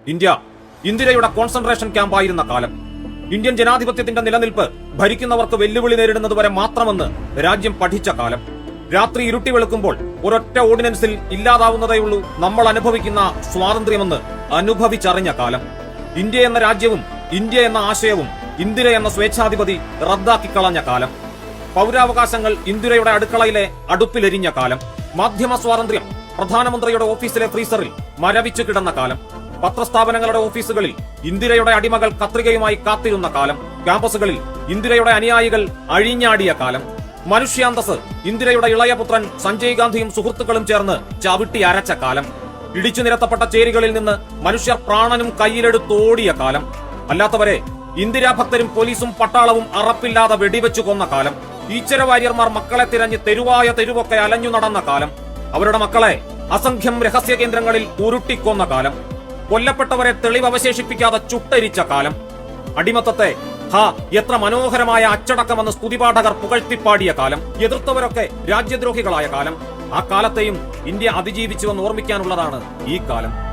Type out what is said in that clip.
ഇന്ത്യയുടെ കോൺസെൻട്രേഷൻ ക്യാമ്പായിരുന്ന കാലം. ഇന്ത്യൻ ജനാധിപത്യത്തിന്റെ നിലനിൽപ്പ് ഭരിക്കുന്നവർക്ക് വെല്ലുവിളി നേരിടുന്നത് വരെ മാത്രമെന്ന് രാജ്യം പഠിച്ച കാലം. രാത്രി ഇരുട്ടി വെളുക്കുമ്പോൾ ഒരൊറ്റ ഓർഡിനൻസിൽ ഇല്ലാതാവുന്നതേയുള്ളൂ നമ്മൾ അനുഭവിക്കുന്ന സ്വാതന്ത്ര്യമെന്ന് അനുഭവിച്ചറിഞ്ഞ കാലം. ഇന്ത്യ എന്ന രാജ്യവും ഇന്ത്യ എന്ന ആശയവും ഇന്ദിര എന്ന സ്വേച്ഛാധിപതി റദ്ദാക്കിക്കളഞ്ഞ കാലം. പൗരാവകാശങ്ങൾ ഇന്ദിരയുടെ അടുക്കളയിലെ അടുപ്പിലെരിഞ്ഞ കാലം. മാധ്യമ സ്വാതന്ത്ര്യം പ്രധാനമന്ത്രിയുടെ ഓഫീസിലെ ഫ്രീസറിൽ മരവിച്ചു കിടന്ന കാലം. പത്രസ്ഥാപനങ്ങളുടെ ഓഫീസുകളിൽ ഇന്ദിരയുടെ അടിമകൾ കത്രികയുമായി കാത്തിരുന്ന കാലം. ക്യാമ്പസുകളിൽ ഇന്ദിരയുടെ അനുയായികൾ അഴിഞ്ഞാടിയ കാലം. മനുഷ്യാന്തസ് ഇന്ദിരയുടെ ഇളയപുത്രൻ സഞ്ജയ് ഗാന്ധിയും സുഹൃത്തുക്കളും ചേർന്ന് ചവിട്ടി അരച്ച കാലം. ഇടിച്ചു നിരത്തപ്പെട്ട ചേരികളിൽ നിന്ന് മനുഷ്യർ പ്രാണനും കയ്യിലെടുത്തോടിയ കാലം. അല്ലാത്തവരെ ഇന്ദിരാ ഭക്തരും പോലീസും പട്ടാളവും അറപ്പില്ലാതെ വെടിവെച്ചു കൊന്ന കാലം. ഈശ്വരവാര്യർമാർ മക്കളെ തിരഞ്ഞ് തെരുവായ തെരുവൊക്കെ അലഞ്ഞു നടന്ന കാലം. അവരുടെ മക്കളെ അസംഖ്യം രഹസ്യ കേന്ദ്രങ്ങളിൽ ഉരുട്ടിക്കൊന്ന കാലം. കൊല്ലപ്പെട്ടവരെ തെളിവവശേഷിപ്പിക്കാതെ ചുട്ടരിച്ച കാലം. അടിമത്തത്തെ എത്ര മനോഹരമായ അച്ചടക്കമെന്ന് സ്തുതിപാഠകർ പുകഴ്ത്തിപ്പാടിയ കാലം. എതിർത്തവരൊക്കെ രാജ്യദ്രോഹികളായ കാലം. ആ കാലത്തെയും ഇന്ത്യ അതിജീവിച്ചുവെന്ന് ഓർമ്മിക്കാനുള്ളതാണ് ഈ കാലം.